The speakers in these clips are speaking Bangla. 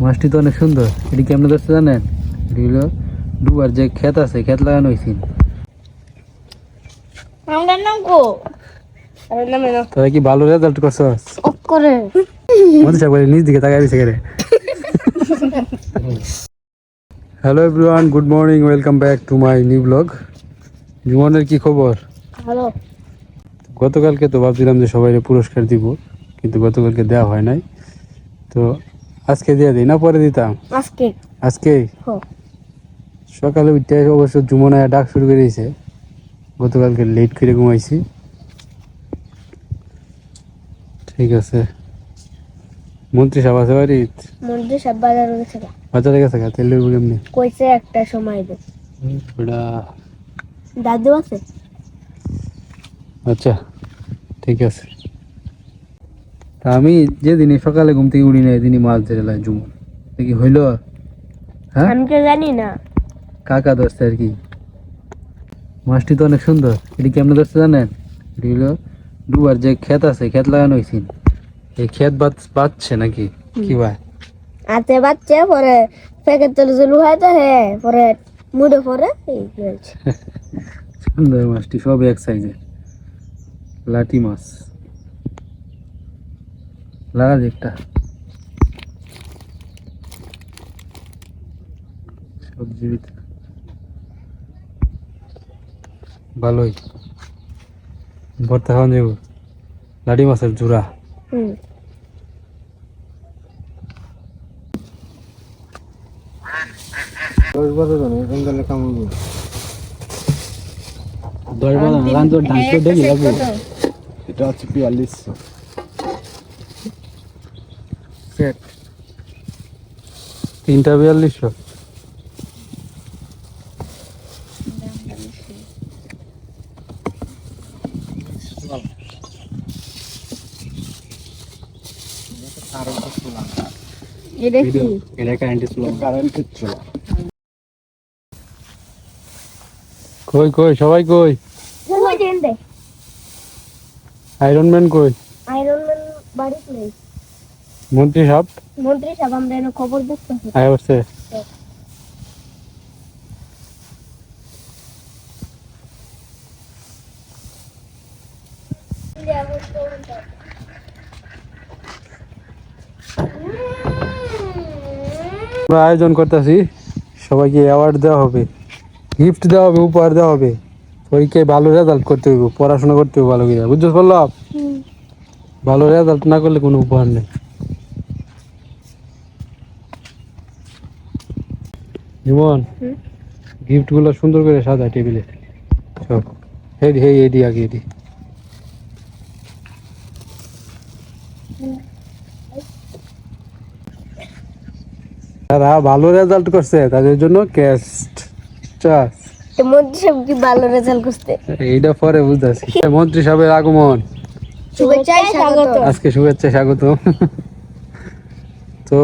মাছটি তো অনেক সুন্দর। এটি কেমন ধরছে জানেন? এটি হলো ডুবার যে ক্ষেত আছে, ক্ষেত লাগানো হয়েছে। আমার নাম কো আমার নাম না তোরা কি ভালো রেজাল্ট করছস? অফ করে মধ্যে সবাই নিজ দিকে তাকাই দিছে কেরে। Hello everyone, good morning, welcome back to my new blog. জীবনের কি খবর? হ্যালো। গতকালকে তো ভাবছিলাম যে সবাইকে পুরস্কার দিব, কিন্তু গতকালকে দেওয়া হয় নাই। তো আজকে দিয়ে দিই না পরে দিতাম? আজকে সকালে উঠতে অবশ্য জুমনায় ডাক শুরু করে দিয়েছে। গতকালকে লেট করে ঘুমাইছি। ঠিক আছে। মন্ত্রী সাহেব আছে বাড়ি? মন্ত্রী সাহেব বাজারে গেছে বাজারে গেছে গা, তেল লেবু কেমনি? কইছে একটা সময় দে ওটা দাদু আছে। আচ্ছা ঠিক আছে। তা আমি যেদিনই সকালে ঘুম থেকে উঠি না এদিনই মাছ ধরে লাই জুমন। কি হইল? হ্যাঁ, আমি তো জানি না। কাকা ধরছে আর কি। মাছটি তো অনেক সুন্দর। এটি কেমন ধরছে জানেন? এটি হলো ডুবার যে ক্ষেত আছে, ক্ষেত লাগানো হয়েছে। এই ক্ষেত বাঁচছে নাকি কি ভাই? আতে বাচ্চা পরে প্যাকেট তলে জলু হয় তো হে পরে মুড়ে পরে এই হয়েছে। সুন্দর মাছটি, সব এক সাইজে লাটি মাছ। লাগা যে একটা সবজি ভালোই ভর্তা খাওয়া যাবো। লাটি মাছের জোড়া। হুম। দশ বছর গান তো ডান্স তো দেখি লাগবে। এটা হচ্ছে 4200 সেট, 3টা 4200। এটা কি? এটা কারেন্টের চুলা। কই কই সবাই কই? ওই দেন দে আয়রন ম্যান কই? আয়রন ম্যান বাড়িতে নেই। মন্ত্রী সাহেব মন্ত্রী সাহেব আমরা এনে খবর দিচ্ছি। আয় বসছে। আমরা আয়োজন করতেছি, সবাইকে অ্যাওয়ার্ড দেওয়া হবে, গিফট দেওয়া হবে, উপহার দেওয়া হবে। পরীক্ষায় ভালো রেজাল্ট করতে হইব, পড়াশোনা করতে হবে ভালো করে, বুঝছো বললাম? ভালো রেজাল্ট না করলে কোনো উপহার নেই। যেমন গিফট গুলো সুন্দর করে সাজা টেবিলে সব। হেডি হেই এডি আগে এডি। তারা ভালো রেজাল্ট করছে তাদের জন্য ক্যাশ চার্জ। মন্ত্রী সাহেব কি ভালো রেজাল্ট করতে? এইটা পরে বুঝতেছি। মন্ত্রী সাহেবের আগমন, শুভেচ্ছা স্বাগত। আজকে শুভেচ্ছা স্বাগত। তো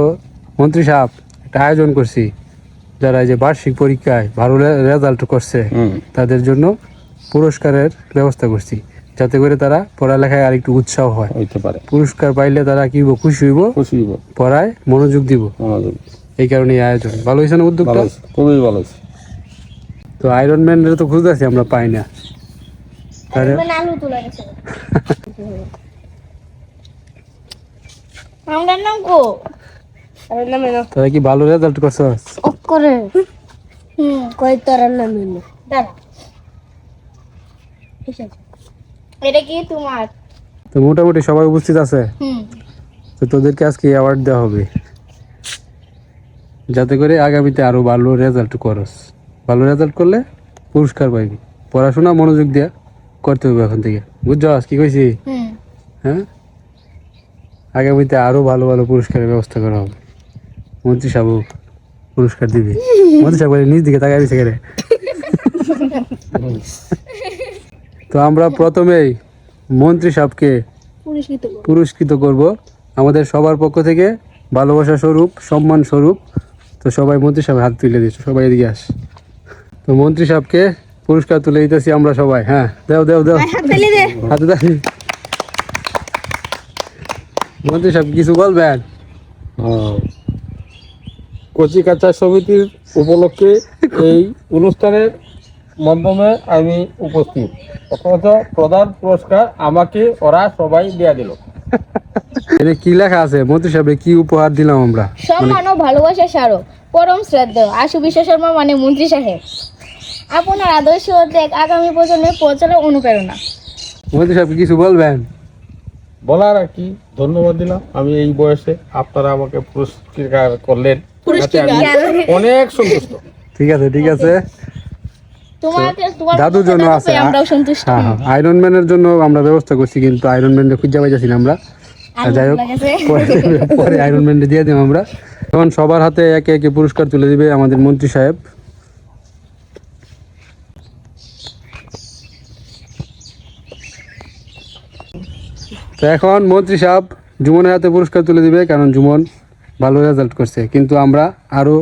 মন্ত্রী সাহেব একটা আয়োজন করছি, যারা এই যে বার্ষিক পরীক্ষায় ভালো রেজাল্ট করছে তাদের জন্য পুরস্কারের ব্যবস্থা করছি, যাতে করে তারা পড়ালেখায় আর একটু উৎসাহ হয় হইতে পারে। পুরস্কার পাইলে তারা কি খুশি হইব, পড়ায় মনোযোগ দিব। এই কারণে এই আয়োজন। ভালো হয়েছে না উদ্যোগটা? খুবই ভালো হয়েছে। তো আয়রন ম্যানের তো খুঁজতেছি, আমরা পাই না। আলু তোলা গেছে। আমার নাম কো আমার নাম না তোরা কি ভালো রেজাল্ট করছস? অফ করে কই তোর নাম না দাঁড়া। এটা কি তোমার? তো মোটামুটি সবাই উপস্থিত আছে। তো তোদেরকে আজকে অ্যাওয়ার্ড দেওয়া হবে, যাতে করে আগামীতে আরো ভালো রেজাল্ট করস। ভালো রেজাল্ট করলে পুরস্কার পাইবি। পড়াশোনা মনোযোগ দিয়া করতে হবে এখন থেকে, বুঝছস কি কইছি? হ্যাঁ, আগামীতে আরো ভালো ভালো পুরস্কারের ব্যবস্থা করা হবে। মন্ত্রী সাহেব পুরস্কার দিবে। মন্ত্রী সাহেব নিজ দিকে তাকাই দিছে কেরে। তো আমরা প্রথমেই মন্ত্রী সাহেবকে পুরস্কৃত করব আমাদের সবার পক্ষ থেকে, ভালোবাসা স্বরূপ, সম্মান স্বরূপ। তো সবাই মন্ত্রী সাহেব হাত তুলে দিচ্ছে, সবাই এদিকে আস। তো মন্ত্রী সাহেবকে পুরস্কার তুলে দিতেছি আমরা সবাই। হ্যাঁ, দেও দেও দেও, হাতে দাও। মন্ত্রী সাহেব কিছু বলবেন? কচিকাঁচা সমিতির উপলক্ষে এই অনুষ্ঠানের মাধ্যমে আমি উপস্থিত, অথচ প্রধান পুরস্কার আমাকে ওরা সবাই দেয়া দিল। এটা কি লেখা আছে মন্ত্রী সাহেব কি উপহার দিলাম আমরা? সম্মান ও ভালোবাসা স্মারক পরম শ্রদ্ধেয় আশু বিশ্ব শর্মা মানে মন্ত্রী সাহেব, আপনার আদর্শ ও ত্যাগ আগামী প্রজন্মে পৌঁছানোর অনুপ্রেরণা। মন্ত্রী সাহেব কিছু বলবেন? বলার আর কি, ধন্যবাদ দিলাম। আমি এই বয়সে আপনারা আমাকে পুরস্কার করলেন, তাতে আমি অনেক সন্তুষ্ট। ঠিক আছে ঠিক আছে। তোমার দাদুর জন্য দাদু আছে পেয়ে আমরাও সন্তুষ্ট। হ্যাঁ হ্যাঁ, আয়রন ম্যানের জন্য আমরা ব্যবস্থা করছি, কিন্তু আয়রন ম্যানকে খুঁজে পাইতেছি না আমরা। আর যাই হোক, পরে আয়রন ম্যানকে দিয়ে দেব আমরা। এখন সবার হাতে একে একে পুরস্কার তুলে দিবে আমাদের মন্ত্রী সাহেব। তো এখন মন্ত্রী সাহেব জুমনের হাতে পুরস্কার তুলে দিবে, কারণ জুমন ভালো রেজাল্ট করছে, কিন্তু আমরা আরো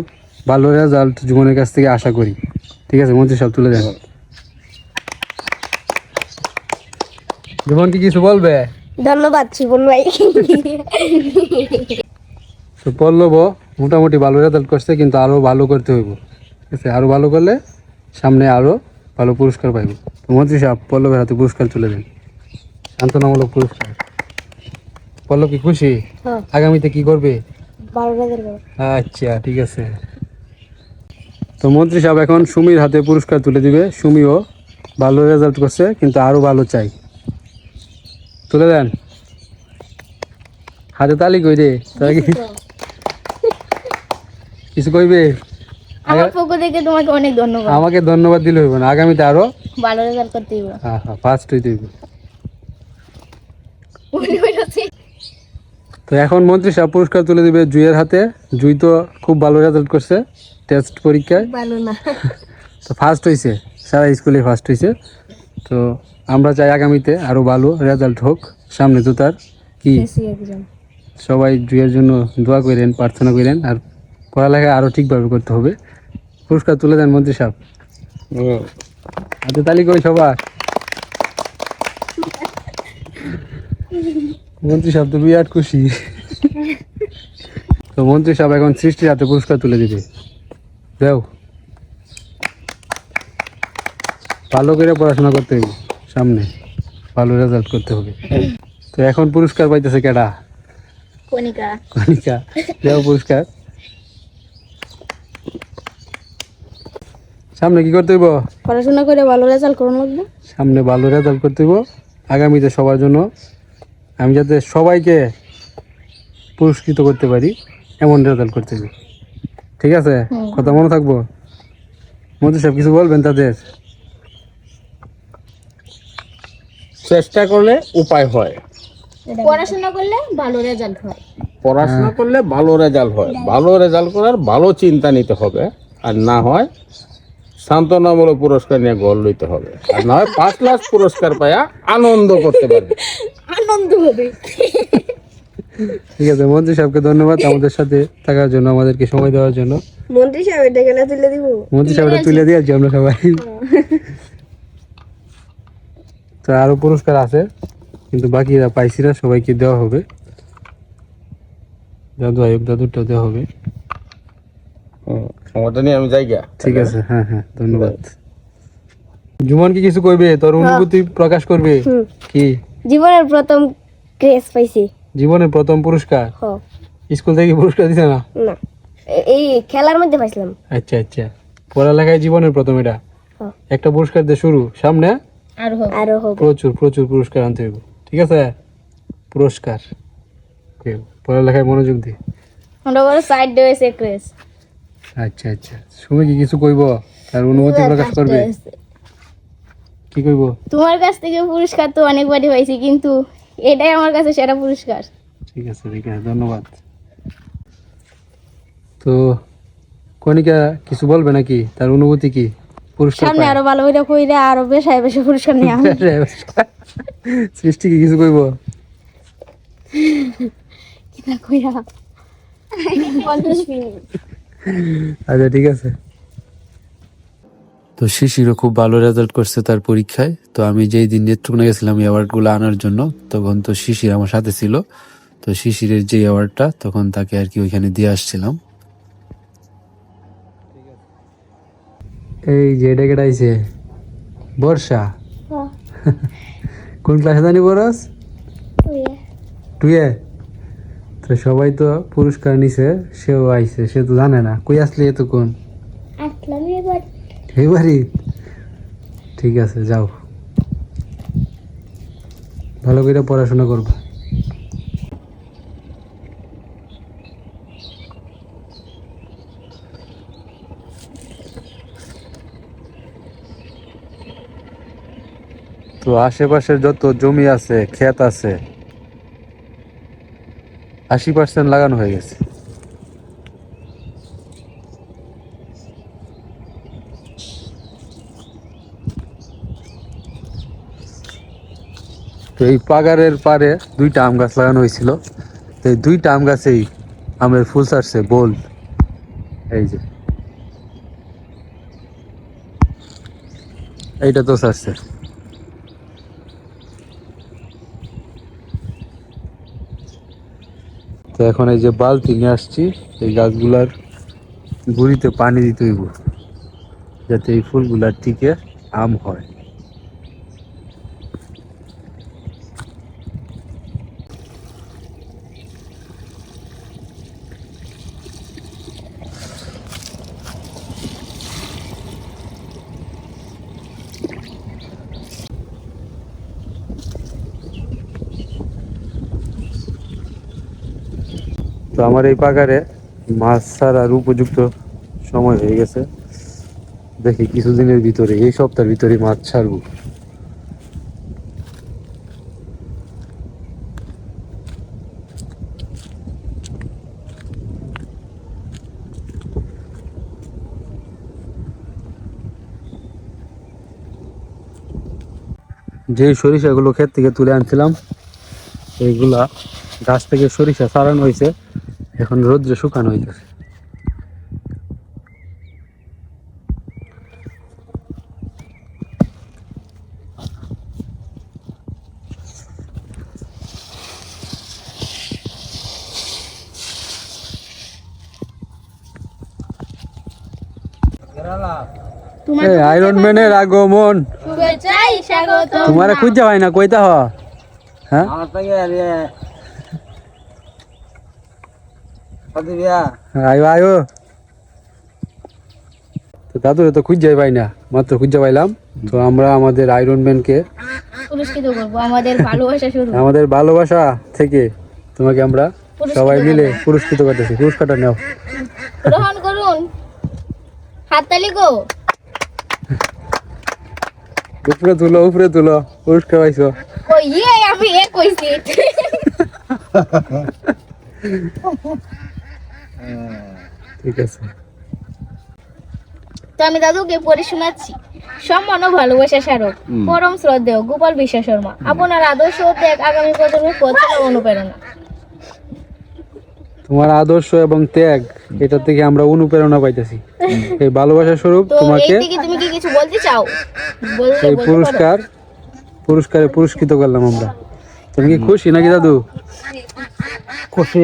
ভালো রেজাল্ট জুমনের কাছ থেকে আশা করি। ঠিক আছে মন্ত্রী সাহেব তুলে দেন। জুমন কি কিছু বলবে? ধন্যবাদ শিবন ভাই। তো পল্লব মোটামুটি ভালো রেজাল্ট করছে, কিন্তু আরো ভালো করতে হইব। ঠিক আছে, আরো ভালো করলে সামনে আরো ভালো পুরস্কার পাইব। তো মন্ত্রী সাহেব পল্লবের হাতে পুরস্কার তুলে দেন, সান্ত্বনামূলক পুরস্কার। পল্লব কি খুশি? হ্যাঁ। আগামীতে কি করবে? ভালো রেজাল্ট করো। আচ্ছা ঠিক আছে। তো মন্ত্রী সাহেব এখন সুমির হাতে পুরস্কার তুলে দিবে। সুমিও ভালো রেজাল্ট করছে, কিন্তু আরো ভালো চাই। তুলে দেন, হাতে তালি কই রে, তারা কি কিছু কইবে? আমার পক্ষ থেকে তোমাকে অনেক ধন্যবাদ। আমাকে ধন্যবাদ দিলে হইব না, আগামীতে আরো ভালো রেজাল্ট করতে হইব। হ্যাঁ হ্যাঁ ফার্স্ট হইতে হইব। তো এখন মন্ত্রী সাহেব পুরস্কার তুলে দিবে জুইয়ের হাতে। জুই তো খুব ভালো রেজাল্ট করছে টেস্ট পরীক্ষায়, ভালো না। তো ফার্স্ট হয়েছে, সারা স্কুলে ফার্স্ট হয়েছে। তো আমরা চাই আগামীতে আরো ভালো রেজাল্ট হোক। সামনে তো তার কি, সবাই জুইয়ের জন্য দোয়া করেন, প্রার্থনা করেন, আর পড়ালেখা আরো ঠিকভাবে করতে হবে। পুরস্কার তুলে দেন মন্ত্রী সাহেব, হাতে তালি করি সবার। মন্ত্রী সাহেব তো বিরাট খুশি। তো মন্ত্রী সাহেব এখন সৃষ্টির হাতে পুরস্কার তুলে দিবে। দেও, ভালো করে পড়াশোনা করতে হবে, সামনে ভালো রেজাল্ট করতে হবে। তো এখন পুরস্কার পাইতেছে কেডা? কণিকা। কণিকা, দেও পুরস্কার। সামনে কি করতে হইব? পড়াশোনা করে ভালো রেজাল্ট করুন লাগবে। সামনে ভালো রেজাল্ট করতে হইব আগামীতে সবার জন্য। আমি যাতে সবাইকে পুরস্কৃত করতে পারি এমন রেজাল্ট করতে হবে। ঠিক আছে, কথা মনে থাকবো। মন্ত্রী সাহেব কিছু বলবেন তাদের? চেষ্টা করলে উপায় হয়, পড়াশোনা করলে ভালো রেজাল্ট হয়। পড়াশোনা করলে ভালো রেজাল্ট হয়। ভালো রেজাল্ট করার ভালো চিন্তা নিতে হবে, আর না হয় সান্ত্বনামূলক পুরস্কার নিয়ে গোল লইতে হবে, আর না হয় 5 লাখ পুরস্কার পায়া আনন্দ করতে পারবে। আনন্দ হবে। ঠিক আছে, মন্ত্রী সাহেবকে ধন্যবাদ আমাদের সাথে থাকার জন্য, আমাদেরকে সময় দেওয়ার জন্য। মন্ত্রী সাহেব এটা গেলে তুলে দিব। মন্ত্রী সাহেবটা তুলে দিয়েছি আমরা সবাই। তো আরো পুরস্কার আছে, কিন্তু বাকিরা পাইছি না, সবাইকে দেওয়া হবে। দাদু আয়ুব দাদুরটাও দেওয়া হবে। সময়টা নিয়ে আমি যাই গা। ঠিক আছে, হ্যাঁ হ্যাঁ ধন্যবাদ। জুমন কি কিছু করবে? তোর অনুভূতি প্রকাশ করবে কি? জীবনের প্রথম ক্রেজ পাইছি। জীবনের প্রথম পুরস্কার? হ। স্কুল থেকে পুরস্কার দিছে না? না, এই খেলার মধ্যে পাইছিলাম। আচ্ছা আচ্ছা, পড়ালেখায় জীবনের প্রথম এটা হ্যাঁ। একটা পুরস্কার দিয়ে শুরু, সামনে আর হোক। আরো হবে। প্রচুর প্রচুর পুরস্কার আনতে হবে। ঠিক আছে, পুরস্কার। Okay, পড়ালেখায় মনোযোগ দি। আমরা বড় সাইড হয়েছে ক্রেজ। আচ্ছা আচ্ছা, সুমি কি কিছু কইব? তার অনুভূতি প্রকাশ করবে, কি কইব? তোমার কাছ থেকে পুরস্কার তো অনেকবারই হয়েছে, কিন্তু এটাই আমার কাছে সেরা পুরস্কার। ঠিক আছে ঠিক আছে, ধন্যবাদ। তো কণিকা কিছু বলবে নাকি, তার অনুভূতি কি পুরস্কার সামনে পায়? আরো ভালো করে কইরা আরো বেশি বেশি পুরস্কার নিয়ে আমি। সৃষ্টি কি কিছু কইব? কিনা কইরা 50 মিনিট। আচ্ছা ঠিক আছে। তো শিশিরও খুব ভালো রেজাল্ট করছে তার পরীক্ষায়। তো আমি যেই দিন নেত্রকোনা গেছিলাম এই অ্যাওয়ার্ডগুলো আনার জন্য, তখন তো শিশির আমার সাথে ছিল। তো শিশিরের যে অ্যাওয়ার্ডটা তখন তাকে আর কি ওইখানে দিয়ে আসছিলাম। এই যে এটা কেটাইছে বর্ষা হ্যাঁ, কোন ক্লাসে জানি পড়াস ওই টুয়ে তো সবাই তো পুরস্কার নিছে সেও আইছে সে তো জানে না কই আসলি এতক্ষণ আসলাম এবার এইবারই ঠিক আছে যাও ভালো করে পড়াশোনা করবো তো আশেপাশের যত জমি আছে ক্ষেত আছে 80% লাগানো হয়ে গেছে তো এই পাগারের পারে 2টা আম গাছ লাগানো হয়েছিল তো এই 2টা আম গাছেই আমের ফুল ছাড়ছে বোল এই যে এইটা তো ছাড়ছে তো এখন এই যে বালতি নিয়ে আসছি এই গাছগুলার গুঁড়িতে পানি দিতে হইব যাতে এই ফুলগুলার টিকে আম হয় তো আমার এই পাগারে মাছ ছাড়ার উপযুক্ত সময় হয়ে গেছে দেখি কিছুদিনের ভিতরে এই সপ্তাহের ভিতরে মাছ ছাড়বো যে সরিষাগুলো ক্ষেত থেকে তুলে আনছিলাম এইগুলা গাছ থেকে সরিষা ছাড়ানো হয়েছে এখন রোদ্রে শুকানো হইতেছে তোমার আয়রন ম্যানের আগমন শুভেচ্ছাই স্বাগত। তোমারে খুঁজে পাই না কইতা হ হ্যাঁ আয়ো আয়ো তো দাদু তো খুঁজে পাই না মাত্র খুঁজে পাইলাম তো আমরা আমাদের আয়রন ম্যানকে পুরস্কৃত করবো আমাদের ভালোবাসা শুরু। আমাদের ভালোবাসা থেকে তোমাকে আমরা সবাই মিলে পুরস্কৃত করতেছি পুরস্কারটা নাও গ্রহণ করুন, হাততালি গো। উপরে তুলো পুরস্কার পাইছো ও ইয়ে আমি এ কইছি। ঠিক আছে তো আমি দাদুকে পড়ে শোনাচ্ছি। সম্মান ও ভালোবাসা স্মারক, পরম শ্রদ্ধেয় গোপাল বিশ্বাস শর্মা, আপনার আদর্শ ও ত্যাগ আগামী প্রজন্মের পথ চলার অনুপ্রেরণা। তোমার আদর্শ এবং ত্যাগ এটা থেকে আমরা অনুপ্রেরণা পাইতেছি এই ভালোবাসা স্বরূপ তো এই তোমাকে থেকে তুমি কি কিছু বলতে চাও? এই বলতে পারো। পুরস্কারে পুরস্কৃত করলাম আমরা তুমি কি খুশি নাকি দাদু খুশি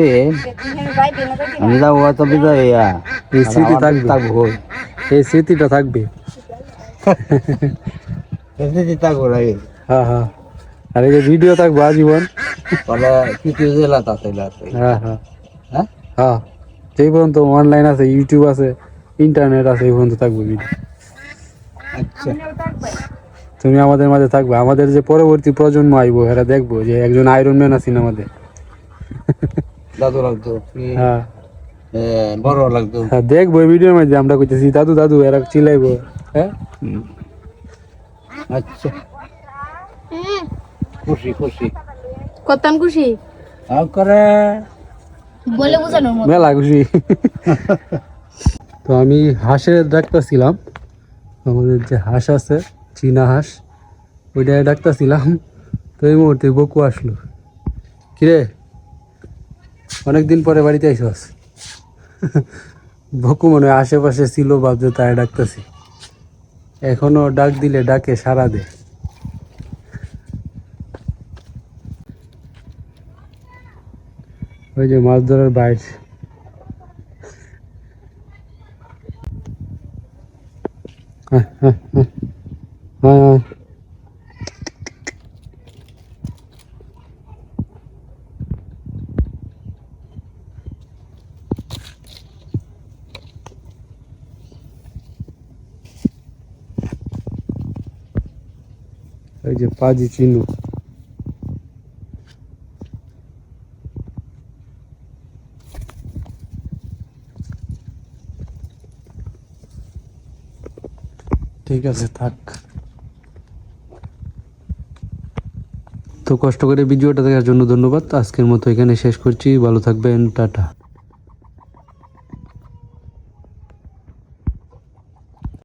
আমি যাবো তো বিজয় এই স্মৃতি থাকবে এই স্মৃতিটা থাকবে হ্যাঁ হ্যাঁ আর এই যে ভিডিও থাকবো আজীবন জেলা আছে হ্যাঁ হ্যাঁ হ্যাঁ হ্যাঁ যেই পর্যন্ত অনলাইন আছে ইউটিউব আছে ইন্টারনেট আছে এই পর্যন্ত থাকবে ভিডিও আচ্ছা তুমি আমাদের মাঝে থাকবে আমাদের যে পরবর্তী প্রজন্ম আইবো এরা দেখবো যে একজন আয়রন ম্যান আছেন আমাদের দাদু লাগতো হ্যাঁ বড় লাগতো হ্যাঁ দেখবো এই ভিডিওর মধ্যে আমরা কইতেছি দাদু দাদু এরা চিল্লাইবো হ্যাঁ আচ্ছা খুশি খুশি কতক্ষণ খুশি করে বলে বোঝানোর মতো। মেলা খুশি তো আমি হাঁসের ডাকতেছিলাম আমাদের যে হাঁস আছে চীনা হাঁস ওইটাই ডাকতেছিলাম তো এই মুহূর্তে বকু আসলো কিরে অনেকদিন পরে বাড়িতে আইসস বকু মনে হয় আশেপাশে ছিল ভাবছে তাই ডাকতেছি এখনো ডাক দিলে ডাকে সারা দে ওই যে মাছ ধরার বাইরে হ্যাঁ হ্যাঁ হ্যাঁ হ্যাঁ হ্যাঁ। এই যে পাজি চিনু ঠিক আছে থাক। তো কষ্ট করে ভিডিওটা দেখার জন্য ধন্যবাদ। আজকের মতো এখানে শেষ করছি। ভালো থাকবেন, টাটা।